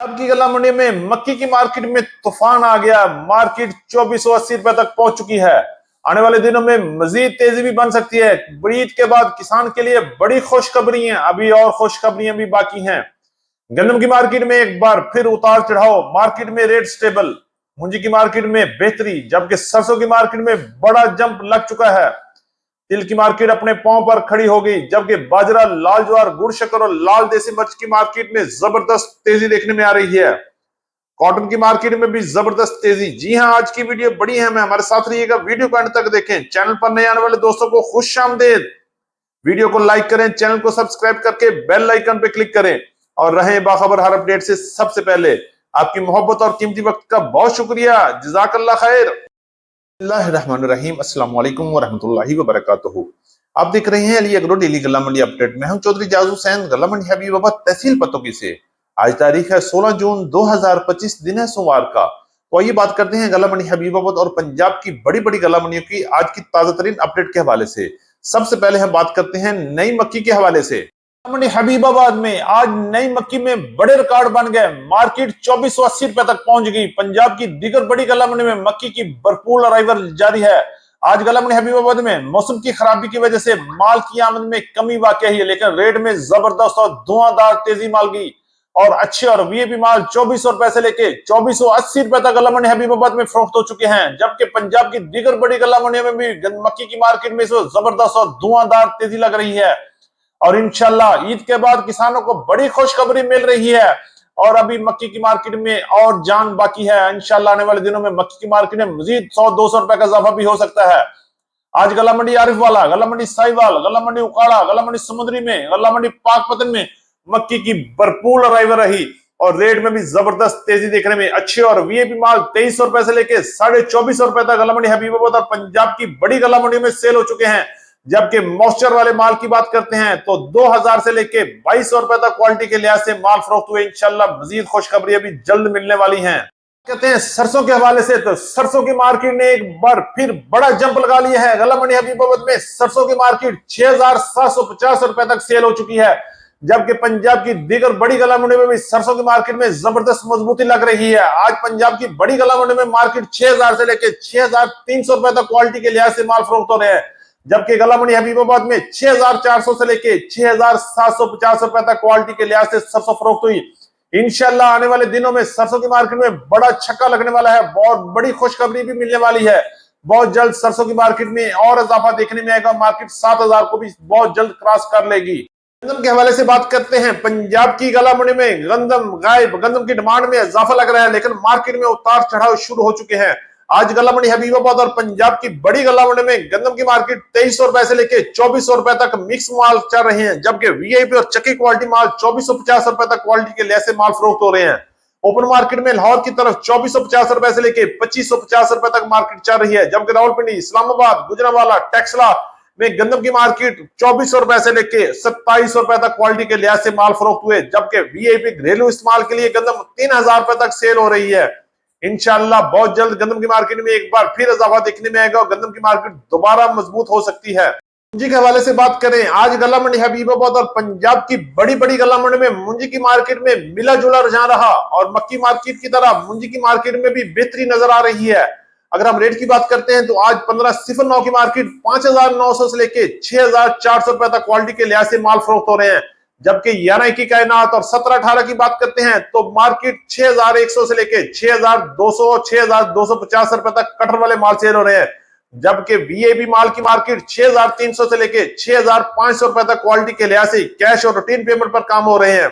अब की गला मंडी में मक्की की मार्केट में तूफान आ गया। मार्केट 2480 रुपए तक पहुंच चुकी है। आने वाले दिनों में मजीद तेजी भी बन सकती है। ईद के बाद किसान के लिए बड़ी खुशखबरी है, अभी और खुशखबरियां भी बाकी हैं। गंदम की मार्केट में एक बार फिर उतार चढ़ाव, मार्केट में रेट स्टेबल, मूंजी की मार्केट में बेहतरी, जबकि सरसों की मार्केट में बड़ा जंप लग चुका है। तिल की मार्केट अपने पांव पर खड़ी हो गई, जबकि बाजरा, लाल ज्वार, गुड़ शक्कर और लाल देसी मिर्च की मार्केट में जबरदस्त तेजी देखने में आ रही है। कॉटन की मार्केट में भी जबरदस्त तेजी। जी हां, आज की वीडियो बड़ी है, हमारे साथ रहिएगा, वीडियो को अंत तक देखें। चैनल पर नए आने वाले दोस्तों को खुश आमदेद। वीडियो को लाइक करें, चैनल को सब्सक्राइब करके बेल आइकन पे क्लिक करें और रहें बाखबर हर अपडेट से सबसे पहले। आपकी मोहब्बत और कीमती वक्त का बहुत शुक्रिया। जज़ाकल्लाह खैर। बिस्मिल्लाहिर्रहमानिर्रहीम, अस्सलाम वालेकुम वरहमतुल्लाहि वबरकातुहू। आप देख रहे हैं अली एग्रो डेली गल्ला मंडी अपडेट में। हम चौधरी जाजू सैन, गल्ला मंडी हबीबाबाद, तहसील पतोकी से। आज तारीख है 16 जून 2025, दिन है सोमवार का। तो आइए बात करते हैं गल्ला मंडी हबीबाबाद और पंजाब की बड़ी बड़ी गल्ला मंडियों की आज की ताजा तरीन अपडेट के हवाले से। सबसे पहले हम बात करते हैं नई मक्की के हवाले से। मंडी हबीबाबाद में आज नई मक्की में बड़े रिकॉर्ड बन गए। मार्केट 2480 रुपए तक पहुंच गई। पंजाब की दीगर बड़ी गला मंडी में मक्की की भरपूर अराइवल जारी है। आज गला मंडी हबीबाबाद में मौसम की खराबी की वजह से माल की आमद में कमी वाकई है, लेकिन रेट में जबरदस्त और धुआंधार तेजी माल गई और अच्छे और वीआईपी माल 2400 रुपए से लेके 2480 रुपए तक गला मंडी हबीबाबाद में फरोख्त हो चुके हैं। जबकि पंजाब की दीगर बड़ी गला मंडियों में भी मक्की की मार्केट में जबरदस्त और धुआंधार तेजी लग रही है। और इंशाल्लाह ईद के बाद किसानों को बड़ी खुशखबरी मिल रही है और अभी मक्की की मार्केट में और जान बाकी है। इंशाल्लाह आने वाले दिनों में मक्की की मार्केट में मजीद 100-200 रुपए का इजाफा भी हो सकता है। आज गला मंडी आरिफ वाला, गला मंडी साहिवाल, गला मंडी उकाड़ा, गला मंडी समुद्री में, गला मंडी पाकपतन में मक्की की भरपूर अराइवल रही और रेट में भी जबरदस्त तेजी देखने में। अच्छे और वीआईपी माल 2300 रुपए से लेके 2450 रुपए तक गला मंडी हबीबाबाद और पंजाब की बड़ी गला मंडी में सेल हो चुके हैं। जबकि मॉइस्चर वाले माल की बात करते हैं तो 2000 से लेके 2200 रुपए तक क्वालिटी के लिहाज से माल फरोख्त हुए। इंशाल्लाह मजीद खुशखबरी अभी जल्द मिलने वाली हैं। कहते हैं सरसों के हवाले से, तो सरसों की मार्केट ने एक बार फिर बड़ा जंप लगा लिया है। गला मंडी हबीबाबाद में सरसों की मार्केट 6750 रुपए तक सेल हो चुकी है। जबकि पंजाब की दीगर बड़ी गला मंडी में भी सरसों की मार्केट में जबरदस्त मजबूती लग रही है। आज पंजाब की बड़ी गला मंडी में मार्केट 6000 से लेके 6300 रुपए तक क्वालिटी के लिहाज से माल फरोख्त हो रहे हैं। जबकि गला मंडी हबीबाबाद में 6400 से लेके 6750 रुपए तक क्वालिटी के लिहाज से सरसों फरोख्त हुई। इंशाल्लाह आने वाले दिनों में सरसों की मार्केट में बड़ा छक्का लगने वाला है। बहुत बड़ी खुशखबरी भी मिलने वाली है। बहुत जल्द सरसों की मार्केट में और इजाफा देखने में आएगा। मार्केट 7000 को भी बहुत जल्द क्रॉस कर लेगी। गंदम के हवाले से बात करते हैं। पंजाब की गला मंडी में गंदम की डिमांड में इजाफा लग रहा है, लेकिन मार्केट में उतार चढ़ाव शुरू हो चुके हैं। आज गला मंडी हबीबाबाद और पंजाब की बड़ी गला मंडी में गंदम की मार्केट 2300 रुपए से लेके 2400 रुपए तक मिक्स माल चल रहे हैं। जबकि वीआईपी और चक्की क्वालिटी माल 2450 रुपए तक क्वालिटी के लिहाज से माल फरोख्त हो रहे हैं। ओपन मार्केट में लाहौर की तरफ 2450 रुपए से लेके 2550 रुपए तक मार्केट चल रही है। जबकि रावलपिंडी, इस्लामाबाद, गुजरांवाला, टेक्सला में गंदम की मार्केट 2400 रुपए से लेके 2700 रुपए तक क्वालिटी के लिहाज से माल फरोख्त हुए। जबकि वीआईपी घरेलू इस्तेमाल के लिए गंदम 3000 रुपए तक सेल हो रही है। इंशाल्लाह बहुत जल्द गंदम की मार्केट में एक बार फिर इजाफा देखने में आएगा और गंदम की मार्केट दोबारा मजबूत हो सकती है। मुंजी के हवाले से बात करें, आज गला मंडी हबीबाबाद और पंजाब की बड़ी बड़ी गला मंडी में मुंजी की मार्केट में मिला जुला रुझान रहा और मक्की मार्केट की तरह मुंजी की मार्केट में भी बेहतरी नजर आ रही है। अगर हम रेट की बात करते हैं तो आज 1509 की मार्केट 5900 से लेके 6400 रुपए तक क्वालिटी के लिहाज से माल फरोख्त हो रहे हैं। जबकि 11 की कायनात और 17-18 की बात करते हैं तो मार्केट 6100 से लेके 6200 और 6250 रुपए तक कटर वाले माल सेल हो रहे हैं। जबकि वीआईपी माल की मार्केट 6300 से लेके 6500 रुपए तक क्वालिटी के लिहाज से कैश और रूटीन पेमेंट पर काम हो रहे हैं।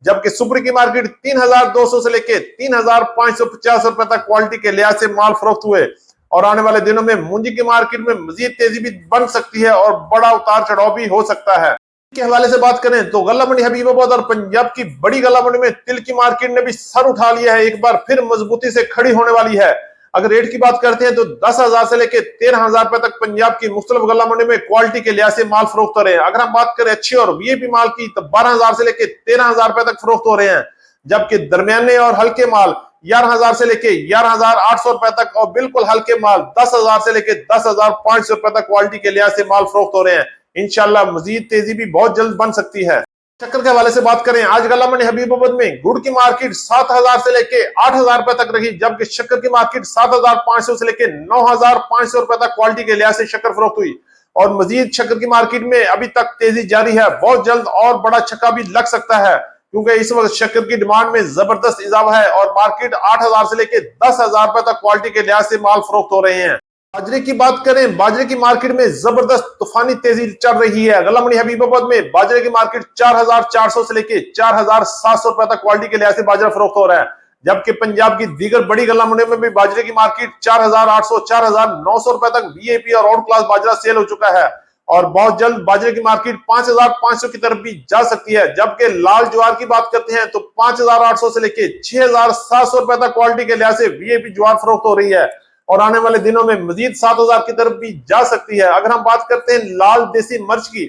जबकि सुपर की मार्केट 3200 से लेके 3550 रुपए तक क्वालिटी के लिहाज से माल फरोख्त हुए और आने वाले दिनों में मुंजी की मार्केट में मजीद तेजी भी बन सकती है और बड़ा उतार चढ़ाव भी हो सकता है। के हवाले से बात करें तो गला मंडी हबीबाबाद और पंजाब की बड़ी गला मंडी में तिल की मार्केट ने भी सर उठा लिया है। एक बार फिर मजबूती से खड़ी होने वाली है। अगर रेट की बात करते हैं तो 10,000 से लेके 13,000 रुपए तक पंजाब की मुख्तलिफ गला मंडी में क्वालिटी के लिहाज से माल फरोख्त हो रहे हैं। अगर हम बात करें अच्छी और वीआईपी माल की तो 12,000 से लेके 13,000 रुपए तक फरोख्त हो रहे हैं। जबकि दरमियाने और हल्के माल 11,000 से लेके 11,800 रुपए तक और बिल्कुल हल्के माल 10,000 से लेके 10,500 रुपए तक क्वालिटी के लिहाज से माल फरोख्त हो रहे हैं। इंशाल्लाह मजीद तेजी भी बहुत जल्द बन सकती है। शक्कर के हवाले से बात करें, आज गला मंडी हबीबाबाद में गुड़ की मार्केट 7,000 से लेके 8,000 रुपए तक रही, जबकि शक्कर की मार्केट 7,500 से लेके 9,500 रुपए तक क्वालिटी के लिहाज से शक्कर फरोख्त हुई। और मजीद शक्कर की मार्केट में अभी तक तेजी जारी है। बहुत जल्द और बड़ा छक्का भी लग सकता है, क्योंकि इस वक्त शक्कर की डिमांड में जबरदस्त इजाफा है और मार्केट 8,000 से लेके 10,000 रुपए तक क्वालिटी के लिहाज से माल फरोख्त हो रहे हैं। बाजरे की बात करें, बाजरे की मार्केट में जबरदस्त तूफानी तेजी चल रही है। गला मंडी हबीबाबाद में बाजरे की मार्केट 4,400 से लेके 4,700 रुपए तक क्वालिटी के लिहाज से बाजरा फरोख्त हो रहा है, जबकि पंजाब की दीगर बड़ी गला मंडियों में भी बाजरे की मार्केट 4,800 4,900 रुपए तक वीआईपी और आउट क्लास बाजरा सेल हो चुका है। और बहुत जल्द बाजरे की मार्केट 5,500 की तरफ भी जा सकती है, जबकि लाल ज्वार की बात करते हैं तो 5,800 से लेके 6,700 रुपए तक क्वालिटी के लिहाज से वीआईपी ज्वार फरोख्त हो रही है और आने वाले दिनों में मजीद 7,000 की तरफ भी जा सकती है। अगर हम बात करते हैं लाल देसी मिर्च की,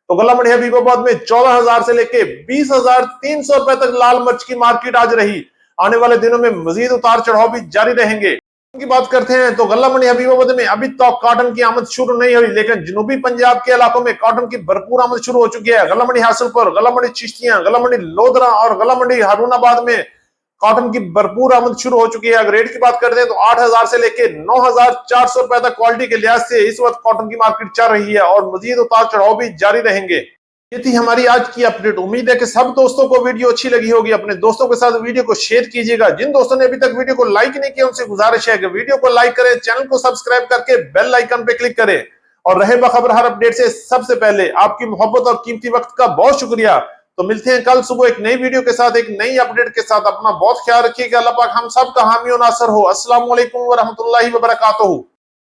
तो गला मंडी हबीबाबाद में 14,000 से लेके 20,300 रुपए तक लाल मिर्च की मार्केट आज रही। आने वाले दिनों में मजीद उतार चढ़ाव भी जारी रहेंगे। की बात करते हैं तो गला मंडी हबीबाबाद में अभी तो कॉटन की आमद शुरू नहीं हुई, लेकिन जनूबी पंजाब के इलाकों में कॉटन की भरपूर आमद शुरू हो चुकी है। गला मंडी हासिलपुर, गला मंडी चिश्तियां, गला मंडी लोधरा और गला मंडी हारूनाबाद में कॉटन की भरपूर आमद शुरू हो चुकी है। अगर रेट की बात करते हैं तो 8,000 से लेके 9,400 रुपए तक क्वालिटी के लिहाज से इस वक्त कॉटन की मार्केट चल रही है और मजीद उतार चढ़ाव भी जारी रहेंगे। ये थी हमारी आज की अपडेट। उम्मीद है कि सब दोस्तों को वीडियो अच्छी लगी होगी। अपने दोस्तों के साथ वीडियो को शेयर कीजिएगा। जिन दोस्तों ने अभी तक वीडियो को लाइक नहीं किया उनसे गुजारिश है कि वीडियो को लाइक करें, चैनल को सब्सक्राइब करके बेल आइकन पे क्लिक करें और रहे बखबर हर अपडेट से सबसे पहले। आपकी मोहब्बत और कीमती वक्त का बहुत शुक्रिया। तो मिलते हैं कल सुबह एक नई वीडियो के साथ, एक नई अपडेट के साथ। अपना बहुत ख्याल रखिएगा। अल्लाह पाक हम सब का हामी और नासर हो। अस्सलाम वालेकुम व रहमतुल्लाहि व बरकातहू।